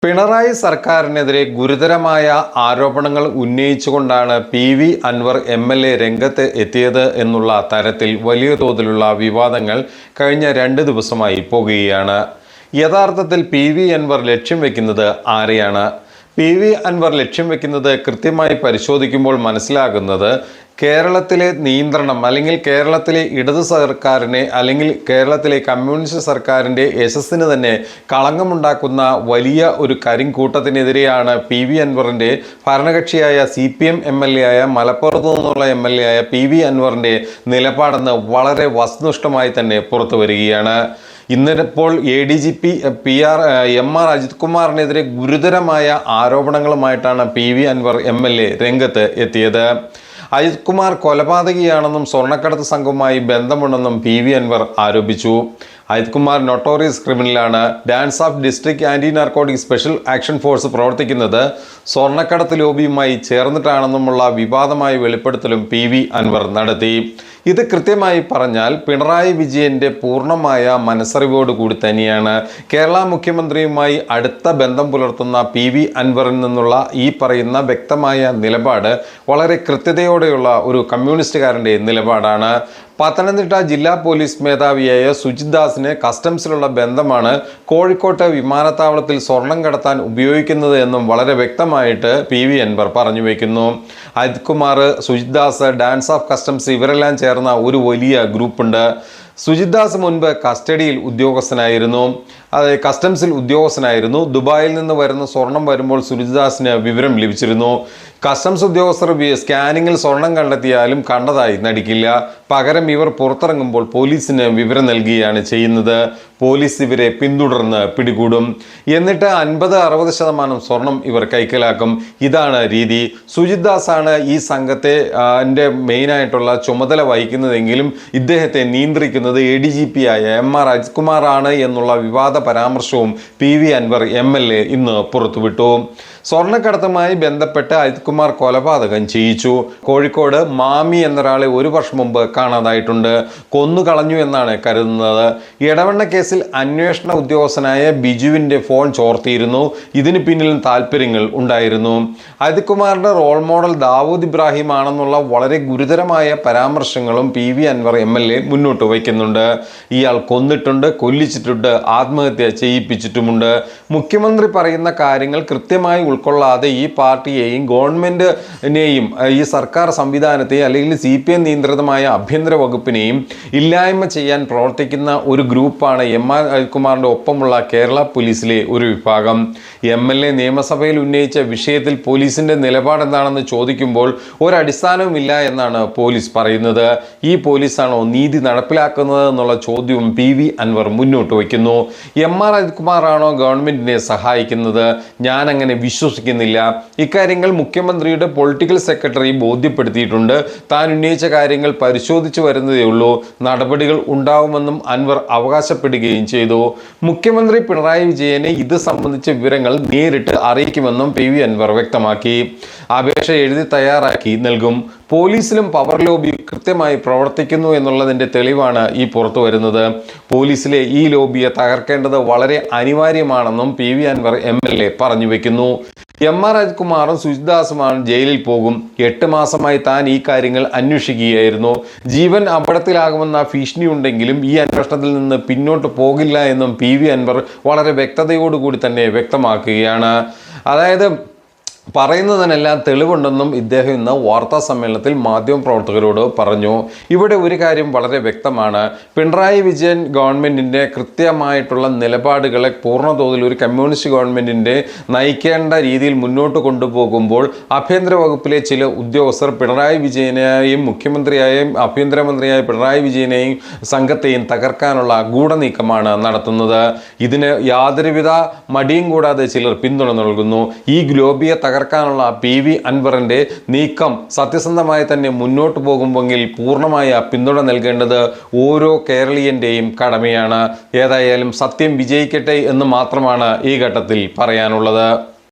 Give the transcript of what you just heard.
പിണറായി സർക്കാരിനെതിരെ ഗുരുതരമായ ആരോപണങ്ങൾ ഉന്നയിച്ചുകൊണ്ടാണ് പി.വി. അൻവർ എം.എൽ.എ. രംഗത്ത് എത്തിയത് എന്നുള്ള തരത്തിൽ വലിയ തോതിലുള്ള വിവാദങ്ങൾ കഴിഞ്ഞ 2 ദിവസമായി പോകുകയാണ്. യഥാർത്ഥത്തിൽ പി.വി. അൻവർ ലക്ഷ്യം വെക്കുന്നത് ആരെയാണ്? പി.വി. അൻവർ ലക്ഷ്യം വെക്കുന്നത് കൃത്യമായി പരിശോധിക്കുമ്പോൾ മനസ്സിലാകുന്നത് കേരളത്തിലെ നിയന്ത്രണം അല്ലെങ്കിൽ കേരളത്തിലെ ഇടത് സർക്കാരിനെ അല്ലെങ്കിൽ കേരളത്തിലെ കമ്മ്യൂണിസ്റ്റ് സർക്കാരിൻ്റെ യശസ്സിന് തന്നെ കളങ്കമുണ്ടാക്കുന്ന വലിയ ഒരു കരിങ്കൂട്ടത്തിനെതിരെയാണ് പി.വി. അൻവറിൻ്റെ ഭരണകക്ഷിയായ CPM MLA ആയ മലപ്പുറത്തു നിന്നുള്ള MLA ആയ പി.വി. അൻവറിൻ്റെ നിലപാടെന്ന് വളരെ വസ്തുനിഷ്ഠമായി തന്നെ പുറത്തു വരികയാണ്. ഇന്നിപ്പോൾ ADGP MR അജിത് കുമാറിനെതിരെ ഗുരുതരമായ ആരോപണങ്ങളുമായിട്ടാണ് പി.വി. അൻവർ MLA രംഗത്ത് എത്തിയത്. അജിത് കുമാർ കൊലപാതകിയാണെന്നും സ്വർണ്ണക്കടത്ത് സംഘവുമായി ബന്ധമുണ്ടെന്നും പി.വി. അൻവർ ആരോപിച്ചു. അജിത് കുമാർ നൊട്ടോറിയസ് ക്രിമിനലാണ്. DANSAF district anti narcotic special action force പ്രവർത്തിക്കുന്നത് സ്വർണ്ണക്കടത്ത് ലോബിയുമായി ചേർന്നിട്ടാണെന്നുമുള്ള വിവാദമായ വെളിപ്പെടുത്തലും പി.വി. അൻവർ നടത്തി. ഇത് കൃത്യമായി പറഞ്ഞാൽ പിണറായി വിജയൻ്റെ പൂർണ്ണമായ മനസ്സറിവോടുകൂടി തന്നെയാണ് കേരള മുഖ്യമന്ത്രിയുമായി അടുത്ത ബന്ധം പുലർത്തുന്ന പി.വി. അൻവറിൽ നിന്നുള്ള ഈ പറയുന്ന വ്യക്തമായ നിലപാട് വളരെ കൃത്യതയോടെയുള്ള ഒരു കമ്മ്യൂണിസ്റ്റുകാരൻ്റെ നിലപാടാണ്. പത്തനംതിട്ട ജില്ലാ പോലീസ് മേധാവിയായ സുജിത് ദാസിന് കസ്റ്റംസിലുള്ള ബന്ധമാണ് കോഴിക്കോട്ടെ വിമാനത്താവളത്തിൽ സ്വർണം കടത്താൻ ഉപയോഗിക്കുന്നത് എന്നും വളരെ വ്യക്തമായിട്ട് പി.വി. അൻവർ പറഞ്ഞു വയ്ക്കുന്നു. അജിത് കുമാർ, സുജിത് ദാസ്, ഡാൻസ് ഓഫ് കസ്റ്റംസ് ഇവരെല്ലാം ചേർന്ന ഒരു വലിയ ഗ്രൂപ്പുണ്ട്. സുജിത് ദാസ് മുൻപ് കസ്റ്റഡിയിൽ ഉദ്യോഗസ്ഥനായിരുന്നു, കസ്റ്റംസിൽ ഉദ്യോഗസ്ഥനായിരുന്നു. ദുബായിൽ നിന്ന് വരുന്ന സ്വർണം വരുമ്പോൾ സുജിത് ദാസിന് വിവരം ലഭിച്ചിരുന്നു. കസ്റ്റംസ് ഉദ്യോഗസ്ഥർ സ്കാനിങ്ങിൽ സ്വർണം കണ്ടെത്തിയാലും കണ്ടതായി നടിക്കില്ല. പകരം ഇവർ പുറത്തിറങ്ങുമ്പോൾ പോലീസിന് വിവരം നൽകുകയാണ് ചെയ്യുന്നത്. പോലീസ് ഇവരെ പിന്തുടർന്ന് പിടികൂടും. എന്നിട്ട് 50-60% സ്വർണം ഇവർ കൈക്കലാക്കും. ഇതാണ് രീതി. സുജിത് ദാസ് ആണ് ഈ സംഘത്തെ മെയിനായിട്ടുള്ള ചുമതല വഹിക്കുന്നതെങ്കിലും ഇദ്ദേഹത്തെ നിയന്ത്രിക്കുന്നത് ADGP ആയ MR അജിത് കുമാർ ആണ് എന്നുള്ള വിവാദ പരാമർശവും പി.വി. അൻവർ MLA ഇന്ന് പുറത്തുവിട്ടു. സ്വർണ്ണക്കടത്തുമായി ബന്ധപ്പെട്ട് അജിത് കുമാർ കൊലപാതകം ചെയ്യിച്ചു. കോഴിക്കോട് മാമി എന്നൊരാളെ 1 വർഷം മുമ്പ് കാണാതായിട്ടുണ്ട്. കൊന്നുകളഞ്ഞു എന്നാണ് കരുതുന്നത്. ഇടവണ്ണ കേസിൽ അന്വേഷണ ഉദ്യോഗസ്ഥനായ ബിജുവിൻ്റെ ഫോൺ ചോർത്തിയിരുന്നു. ഇതിന് പിന്നിലും താല്പര്യങ്ങൾ ഉണ്ടായിരുന്നു. അജിത് കുമാറിൻ്റെ റോൾ മോഡൽ ദാവൂദ് ഇബ്രാഹിം ആണെന്നുള്ള വളരെ ഗുരുതരമായ പരാമർശങ്ങളും പി.വി. അൻവർ MLA മുന്നോട്ട് വയ്ക്കുന്നുണ്ട്. ഇയാൾ കൊന്നിട്ടുണ്ട്, കൊല്ലിച്ചിട്ടുണ്ട്, ആത്മഹത്യ ചെയ്യിപ്പിച്ചിട്ടുമുണ്ട്. മുഖ്യമന്ത്രി പറയുന്ന കാര്യങ്ങൾ കൃത്യമായി ഉൾക്കൊള്ളാതെ ഈ പാർട്ടിയെയും ഗവൺമെൻറ്റിനെയും ഈ സർക്കാർ സംവിധാനത്തെയും അല്ലെങ്കിൽ CPM നിയന്ത്രിതമായ ആഭ്യന്തര വകുപ്പിനെയും ഇല്ലായ്മ ചെയ്യാൻ പ്രവർത്തിക്കുന്ന ഒരു ഗ്രൂപ്പാണ് MR അജിത് കുമാറിൻ്റെ ഒപ്പമുള്ള കേരള പോലീസിലെ ഒരു വിഭാഗം. MLA നിയമസഭയിൽ ഉന്നയിച്ച വിഷയത്തിൽ പോലീസിൻ്റെ നിലപാട് എന്താണെന്ന് ചോദിക്കുമ്പോൾ ഒരടിസ്ഥാനവുമില്ല എന്നാണ് പോലീസ് പറയുന്നത്. ഈ പോലീസാണോ നീതി നടപ്പിലാക്കുന്നത് എന്നുള്ള ചോദ്യവും പി.വി. അൻവർ മുന്നോട്ട് വയ്ക്കുന്നു. MR അജിത് കുമാറാണോ ഗവൺമെൻറ്റിനെ സഹായിക്കുന്നത്? ഞാനങ്ങനെ വിശ്വസിക്കുന്നില്ല. ഇക്കാര്യങ്ങൾ മുഖ്യമന്ത്രിയുടെ പൊളിറ്റിക്കൽ സെക്രട്ടറി ബോധ്യപ്പെടുത്തിയിട്ടുണ്ട്. താൻ ഉന്നയിച്ച കാര്യങ്ങൾ പരിശോധിച്ചു വരുന്നതേ ഉള്ളൂ. നടപടികൾ ഉണ്ടാവുമെന്നും അൻവർ അവകാശപ്പെടുകയും ചെയ്തു. മുഖ്യമന്ത്രി പിണറായി വിജയനെ ഇത് സംബന്ധിച്ച വിവരങ്ങൾ നേരിട്ട് അറിയിക്കുമെന്നും പി.വി. അൻവർ വ്യക്തമാക്കി. അപേക്ഷ എഴുതി തയ്യാറാക്കി നൽകും. പോലീസിലും പവർ ലോബി കൃത്യമായി പ്രവർത്തിക്കുന്നു എന്നുള്ളതിൻ്റെ തെളിവാണ് ഈ പുറത്തു വരുന്നത്. പോലീസിലെ ഈ ലോബിയെ തകർക്കേണ്ടത് വളരെ അനിവാര്യമാണെന്നും പി.വി. അൻവർ MLA പറഞ്ഞു വയ്ക്കുന്നു. MR അജിത് കുമാറും സുജിത് ദാസുമാണ് ജയിലിൽ പോകും. 8 മാസമായി താൻ ഈ കാര്യങ്ങൾ അന്വേഷിക്കുകയായിരുന്നു. ജീവൻ അപകടത്തിലാകുമെന്ന ഭീഷണിയുണ്ടെങ്കിലും ഈ അന്വേഷണത്തിൽ നിന്ന് പിന്നോട്ട് പോകില്ല എന്നും പി.വി. അൻവർ വളരെ വ്യക്തതയോടുകൂടി തന്നെ വ്യക്തമാക്കുകയാണ്. അതായത് പറയുന്നതിനെല്ലാം തെളിവുണ്ടെന്നും ഇദ്ദേഹം ഇന്ന് വാർത്താ സമ്മേളനത്തിൽ മാധ്യമപ്രവർത്തകരോട് പറഞ്ഞു. ഇവിടെ ഒരു കാര്യം വളരെ വ്യക്തമാണ്. പിണറായി വിജയൻ ഗവൺമെൻറ്റിൻ്റെ കൃത്യമായിട്ടുള്ള നിലപാടുകളെ പൂർണ്ണതോതിൽ ഒരു കമ്മ്യൂണിസ്റ്റ് ഗവൺമെൻറ്റിൻ്റെ നയിക്കേണ്ട രീതിയിൽ മുന്നോട്ട് കൊണ്ടുപോകുമ്പോൾ ആഭ്യന്തര വകുപ്പിലെ ചില ഉദ്യോഗസ്ഥർ പിണറായി വിജയനെയും മുഖ്യമന്ത്രിയായും ആഭ്യന്തരമന്ത്രിയായ പിണറായി വിജയനെയും സംഘത്തെയും തകർക്കാനുള്ള ഗൂഢനീക്കമാണ് നടത്തുന്നത്. ഇതിന് യാതൊരുവിധ മടിയും കൂടാതെ ചിലർ പിന്തുണ നൽകുന്നു. ഈ ലോബിയെ തകർക്കാനുള്ള പി.വി. അൻവറിൻ്റെ നീക്കം സത്യസന്ധമായി തന്നെ മുന്നോട്ട് പോകുമെങ്കിൽ പൂർണ്ണമായ പിന്തുണ നൽകേണ്ടത് ഓരോ കേരളീയൻ്റെയും കടമയാണ്. ഏതായാലും സത്യം വിജയിക്കട്ടെ എന്ന് മാത്രമാണ് ഈ ഘട്ടത്തിൽ പറയാനുള്ളത്.